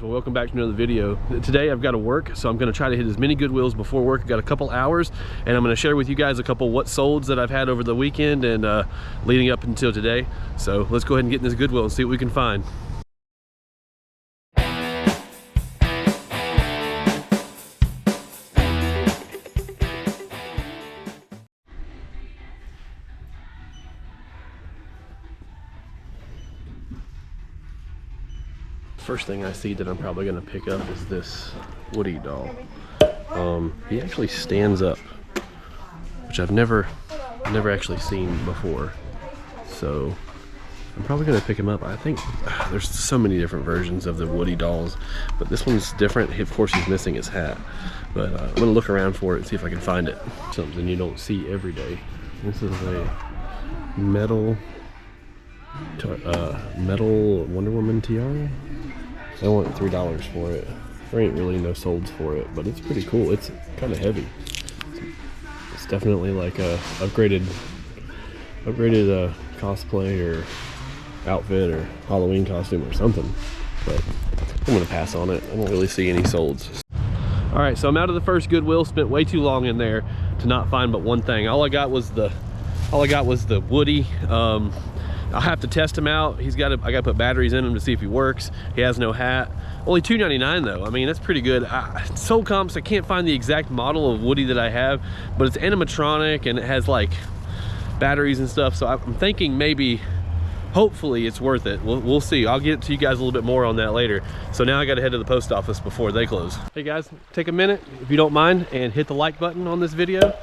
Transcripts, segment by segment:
Well, welcome back to another video. Today I've got to work, so I'm going to try to hit as many Goodwills before work. I've got a couple hours, and I'm going to share with you guys a couple what solds that I've had over the weekend and leading up until today. So let's go ahead and get in this Goodwill and see what we can find. First thing I see that I'm probably going to pick up is this Woody doll. He actually stands up, which I've never actually seen before. So I'm probably going to pick him up. I think there's so many different versions of the Woody dolls, but this one's different. Of course, he's missing his hat, but I'm going to look around for it and see if I can find it. Something you don't see every day. This is a metal Wonder Woman tiara. I want $3 for it. There ain't really no solds for it, but it's pretty cool. It's kind of heavy. It's definitely like a upgraded cosplay or outfit or Halloween costume or something. But I'm gonna pass on it. I don't really see any solds. All right, so I'm out of the first Goodwill. Spent way too long in there to not find but one thing. All I got was the Woody. I'll have to test him out. I gotta put batteries in him to see if he works. He has no hat. Only $2.99 though. I mean, that's pretty good. Sold comps, I can't find the exact model of Woody that I have, but it's animatronic and it has like batteries and stuff. So I'm thinking maybe, hopefully it's worth it. We'll see. I'll get to you guys a little bit more on that later. So now I gotta head to the post office before they close. Hey guys, take a minute, if you don't mind, and hit the like button on this video.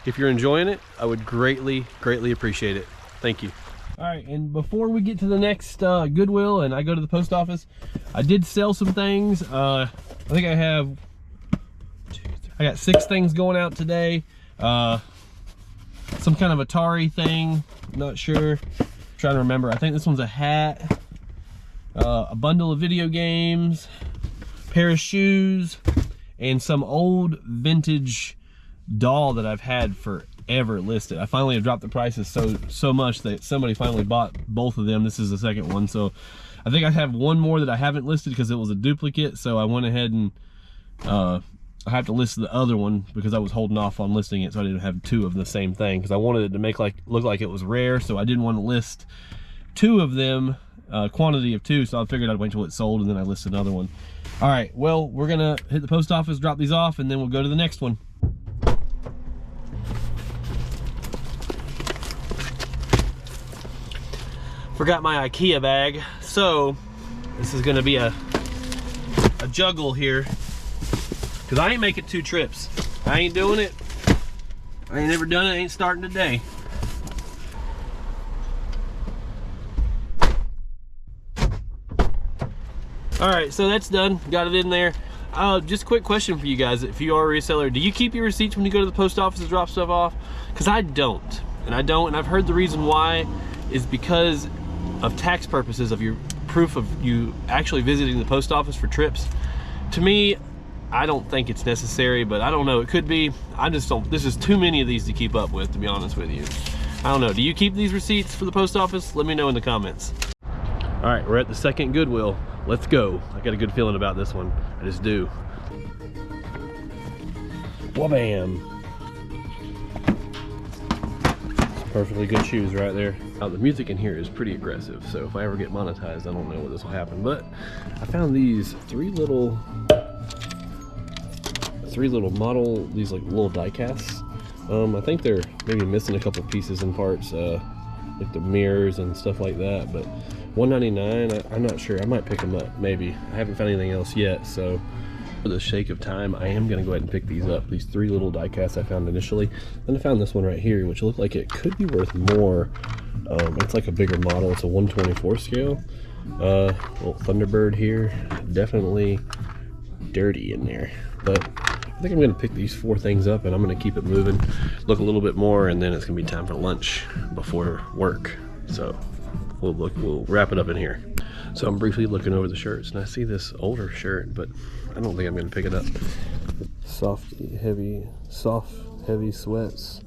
If you're enjoying it, I would greatly appreciate it. Thank you. All right, and before we get to the next Goodwill and I go to the post office, I did sell some things. I think I got 6 things going out today. Some kind of Atari thing, not sure. Trying to remember. I think this one's a hat, a bundle of video games, pair of shoes, and some old vintage doll that I've had forever listed. I finally have dropped the prices so much that somebody finally bought both of them. This is the second one, so I think I have one more that I haven't listed because it was a duplicate, so I went ahead and I have to list the other one because I was holding off on listing it so I didn't have 2 of the same thing, because I wanted it to look like it was rare, so I didn't want to list 2 of them, quantity of 2, so I figured I'd wait till it sold and then I list another one. All right, well, we're gonna hit the post office, drop these off, and then we'll go to the next one. Forgot my IKEA bag, so this is gonna be a juggle here, because I ain't making 2 trips. I ain't doing it. I ain't never done it. I ain't starting today. All right, so that's done. Got it in there. Just a quick question for you guys. If you are a reseller, do you keep your receipts when you go to the post office to drop stuff off? Because I don't, and I've heard the reason why is because of tax purposes, of your proof of you actually visiting the post office for trips. To me, I don't think it's necessary, but I don't know, it could be. I just don't, this is too many of these to keep up with, to be honest with you. I don't know, do you keep these receipts for the post office? Let me know in the comments. All right, we're at the second Goodwill. Let's go. I got a good feeling about this one. I just do. Wha-bam. Perfectly good shoes right there. The music in here is pretty aggressive, so if I ever get monetized, I don't know what this will happen. But I found these three little model, these like little die casts. I think they're maybe missing a couple pieces and parts, like the mirrors and stuff like that. But $1.99, I'm not sure. I might pick them up, maybe. I haven't found anything else yet, so for the sake of time, I am gonna go ahead and pick these up. These 3 little die casts I found initially. Then I found this one right here, which looked like it could be worth more. It's like a bigger model. It's a 1/24 scale. Little Thunderbird here. Definitely dirty in there. But I think I'm gonna pick these 4 things up and I'm gonna keep it moving, look a little bit more, and then it's gonna be time for lunch before work. So we'll wrap it up in here. So I'm briefly looking over the shirts and I see this older shirt, but I don't think I'm gonna pick it up. Soft, heavy sweats,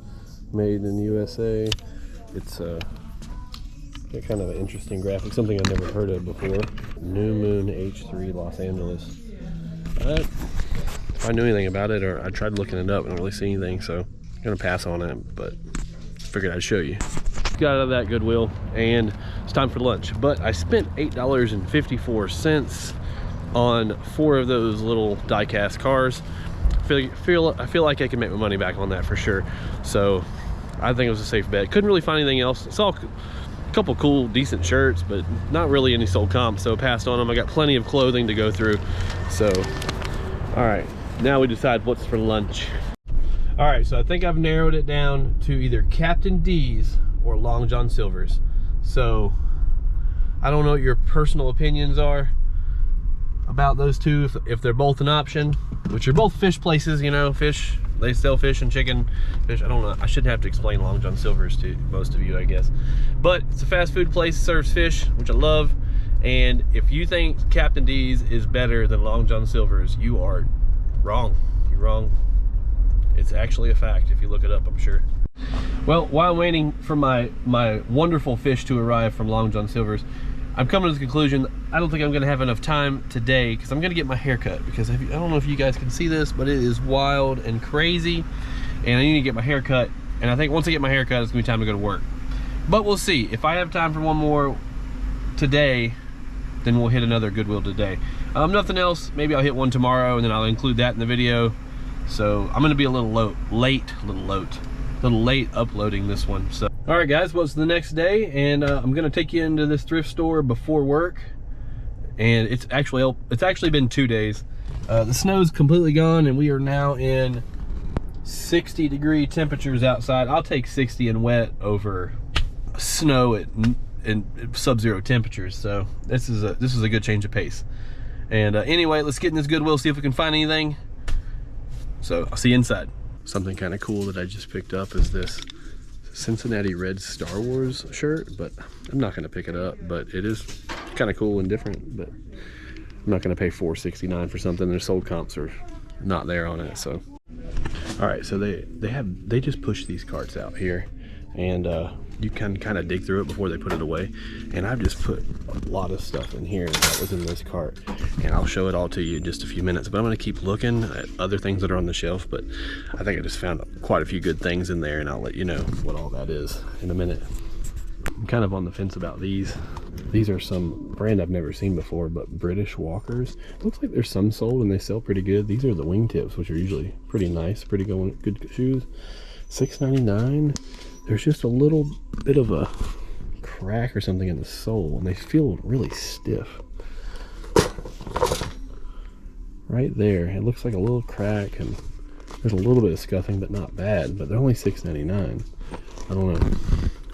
made in USA. It's got kind of an interesting graphic, something I've never heard of before. New Moon H3 Los Angeles. If I knew anything about it, or I tried looking it up, I don't really see anything, so I'm gonna pass on it, but figured I'd show you. Got out of that Goodwill, and it's time for lunch. But I spent $8.54 on 4 of those little die-cast cars. I feel like I can make my money back on that for sure. So I think it was a safe bet. Couldn't really find anything else. Saw a couple cool, decent shirts, but not really any sold comps, so passed on them. I got plenty of clothing to go through. So, all right, now we decide what's for lunch. All right, so I think I've narrowed it down to either Captain D's or Long John Silver's. So I don't know what your personal opinions are about those two, if they're both an option, which are both fish places, you know, fish, they sell fish and chicken, fish. I don't know, I shouldn't have to explain Long John Silver's to most of you, I guess. But it's a fast food place, serves fish, which I love. And if you think Captain D's is better than Long John Silver's, you are wrong. You're wrong. It's actually a fact if you look it up, I'm sure. Well, while I'm waiting for my wonderful fish to arrive from Long John Silver's, I'm coming to the conclusion I don't think I'm gonna have enough time today, because I'm gonna get my hair cut, because I don't know if you guys can see this, but it is wild and crazy, and I need to get my hair cut. And I think once I get my hair cut, it's gonna be time to go to work. But we'll see. If I have time for one more today, then we'll hit another Goodwill today. Nothing else, maybe I'll hit one tomorrow, and then I'll include that in the video. So I'm gonna be a little late uploading this one. So all right guys, well, it's the next day, and I'm gonna take you into this thrift store before work. And it's actually been 2 days. The snow's completely gone, and we are now in 60-degree temperatures outside. I'll take 60 and wet over snow and sub-zero temperatures. So this is a good change of pace. And anyway, let's get in this Goodwill, see if we can find anything. So I'll see you inside. Something kind of cool that I just picked up is this Cincinnati Reds Star Wars shirt, but I'm not gonna pick it up, but it is kind of cool and different. But I'm not gonna pay $4.69 for something. Their sold comps are not there on it. So all right, so they just push these carts out here, and you can kind of dig through it before they put it away. And I've just put a lot of stuff in here that was in this cart, and I'll show it all to you in just a few minutes. But I'm gonna keep looking at other things that are on the shelf, but I think I just found quite a few good things in there, and I'll let you know what all that is in a minute. I'm kind of on the fence about these. These are some brand I've never seen before, but British walkers. Looks like there's some sold and they sell pretty good. These are the wingtips, which are usually pretty nice, pretty good shoes. $6.99. There's just a little bit of a crack or something in the sole, and they feel really stiff. Right there, it looks like a little crack, and there's a little bit of scuffing, but not bad. But they're only $6.99. I don't know.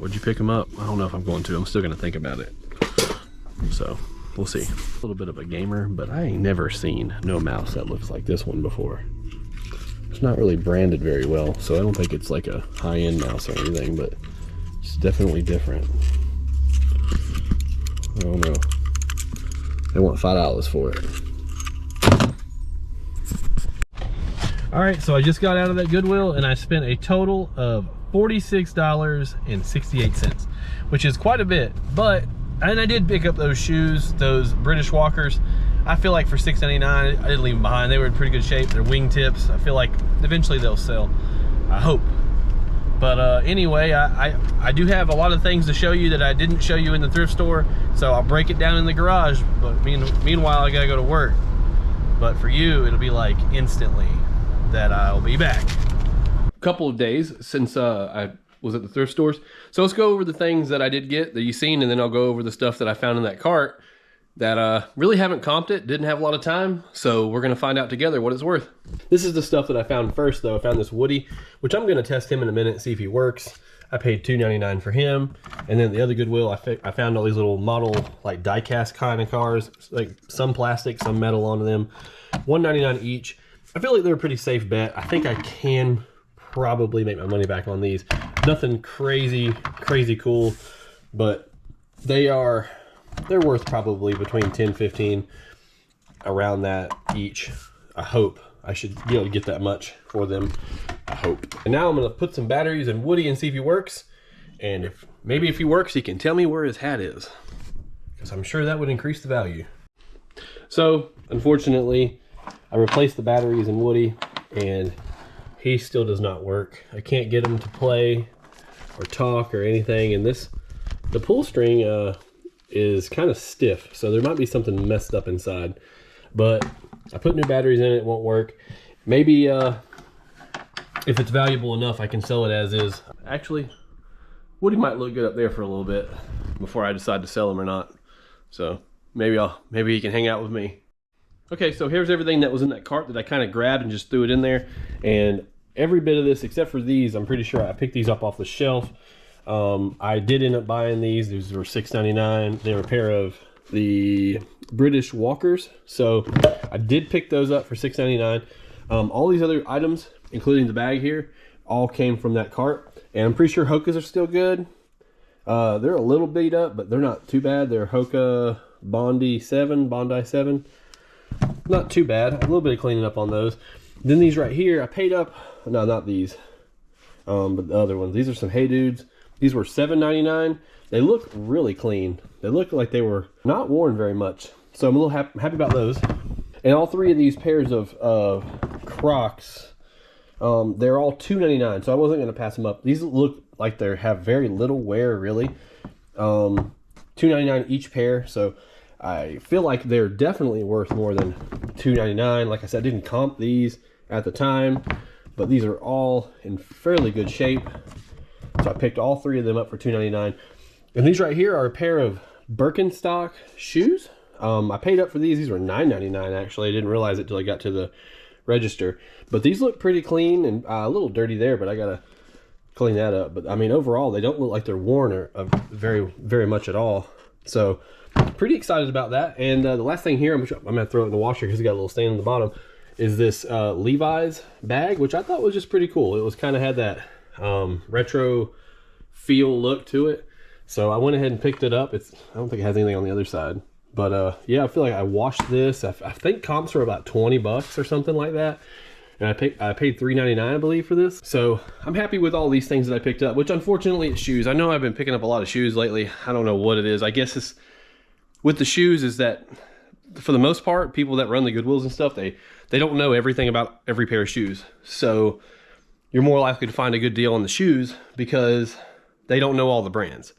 Would you pick them up? I don't know if I'm going to. I'm still gonna think about it. So we'll see. A little bit of a gamer, but I ain't never seen no mouse that looks like this one before. It's not really branded very well, so I don't think it's like a high-end mouse or anything, but it's definitely different. I don't know. They want $5 for it. All right, so I just got out of that Goodwill, and I spent a total of $46.68, which is quite a bit. And I did pick up those shoes, those British walkers. I feel like for $6.99, I didn't leave them behind. They were in pretty good shape. They're wingtips. I feel like eventually they'll sell. I hope. But anyway, I do have a lot of things to show you that I didn't show you in the thrift store, so I'll break it down in the garage. But meanwhile, I gotta go to work. But for you, it'll be like instantly that I'll be back. A couple of days since I was at the thrift stores. So let's go over the things that I did get that you've seen, and then I'll go over the stuff that I found in that cart that really haven't comped it, didn't have a lot of time, so we're gonna find out together what it's worth. This is the stuff that I found first though. I found this Woody, which I'm gonna test him in a minute, see if he works. I paid $2.99 for him. And then the other Goodwill, I found all these little model, like die-cast kind of cars, like some plastic, some metal onto them. $1.99 each. I feel like they're a pretty safe bet. I think I can probably make my money back on these. Nothing crazy cool, but they're worth probably between 10, 15, around that each. I hope I should be able to get that much for them. I hope. And now I'm gonna put some batteries in Woody and see if he works. And maybe if he works, he can tell me where his hat is, because I'm sure that would increase the value. So unfortunately, I replaced the batteries in Woody, and he still does not work. I can't get him to play or talk or anything, and the pull string is kind of stiff, so there might be something messed up inside. But I put new batteries in it, it won't work. Maybe if it's valuable enough, I can sell it as is. Actually, Woody might look good up there for a little bit before I decide to sell him or not. So maybe he can hang out with me. Okay, so here's everything that was in that cart that I kind of grabbed and just threw it in there. And every bit of this, except for these, I'm pretty sure I picked these up off the shelf. I did end up buying these. These were $6.99. They were a pair of the British Walkers. So I did pick those up for $6.99. All these other items, including the bag here, all came from that cart. And I'm pretty sure Hoka's are still good. They're a little beat up, but they're not too bad. They're Hoka Bondi 7. Not too bad. A little bit of cleaning up on those. Then these right here, I paid up. No, not these. But the other ones. These are some Hey Dudes. These were $7.99. They look really clean. They look like they were not worn very much. So I'm a little happy about those. And all three of these pairs of Crocs, they're all $2.99. So I wasn't going to pass them up. These look like they have very little wear, really. $2.99 each pair. So I feel like they're definitely worth more than $2.99. Like I said, I didn't comp these at the time, but these are all in fairly good shape. So I picked all three of them up for $2.99. And these right here are a pair of Birkenstock shoes. I paid up for these. These were $9.99 actually. I didn't realize it till I got to the register. But these look pretty clean and a little dirty there, but I gotta clean that up. But I mean, overall, they don't look like they're worn or very, very much at all. So pretty excited about that. And the last thing here, I'm gonna throw it in the washer because it got a little stain on the bottom, is this Levi's bag, which I thought was just pretty cool. It was kind of had that retro feel look to it. So I went ahead and picked it up. I don't think it has anything on the other side. But yeah, I feel like I washed this. I think comps were about 20 bucks or something like that. And I paid $3.99, I believe, for this. So I'm happy with all these things that I picked up, which unfortunately it's shoes. I know I've been picking up a lot of shoes lately. I don't know what it is. I guess it's with the shoes is that for the most part, people that run the Goodwills and stuff, they don't know everything about every pair of shoes. So you're more likely to find a good deal on the shoes because they don't know all the brands.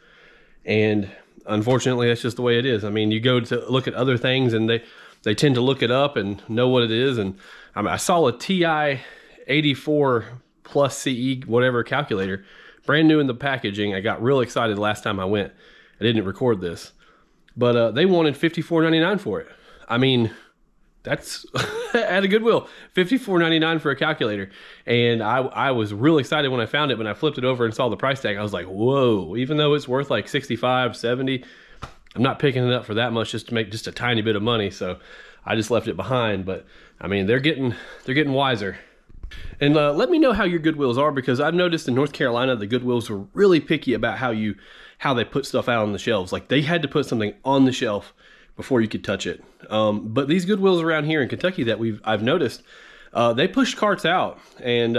And unfortunately, that's just the way it is. I mean, you go to look at other things and they tend to look it up and know what it is. And I saw a TI 84 plus CE whatever calculator, brand new in the packaging. I got real excited last time I went. I didn't record this, but they wanted $54.99 for it. I mean, that's at a Goodwill, $54.99 for a calculator. And I was real excited when I found it. When I flipped it over and saw the price tag, I was like, whoa, even though it's worth like 65, 70, I'm not picking it up for that much just to make just a tiny bit of money. So I just left it behind. But I mean, they're getting wiser. And let me know how your Goodwills are, because I've noticed in North Carolina, the Goodwills were really picky about how they put stuff out on the shelves. Like they had to put something on the shelf before you could touch it. But these Goodwills around here in Kentucky that I've noticed, they push carts out, and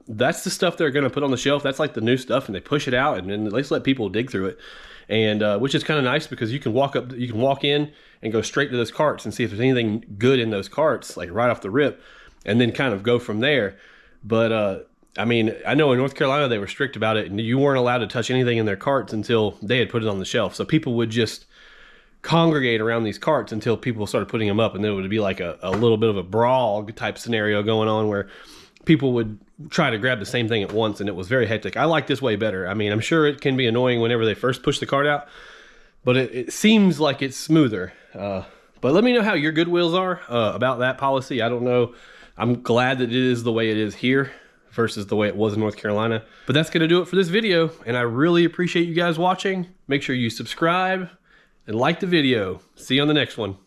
that's the stuff they're gonna put on the shelf. That's like the new stuff, and they push it out and then they just let people dig through it. And which is kind of nice because you can walk in and go straight to those carts and see if there's anything good in those carts, like right off the rip, and then kind of go from there. But I mean, I know in North Carolina they were strict about it, and you weren't allowed to touch anything in their carts until they had put it on the shelf. So people would just congregate around these carts until people started putting them up, and then it would be like a little bit of a brawl type scenario going on where people would try to grab the same thing at once, and it was very hectic. I like this way better. I mean, I'm sure it can be annoying whenever they first push the cart out, but it seems like it's smoother. But let me know how your Goodwills are about that policy. I don't know. I'm glad that it is the way it is here versus the way it was in North Carolina. But that's gonna do it for this video, and I really appreciate you guys watching. Make sure you subscribe and like the video. See you on the next one.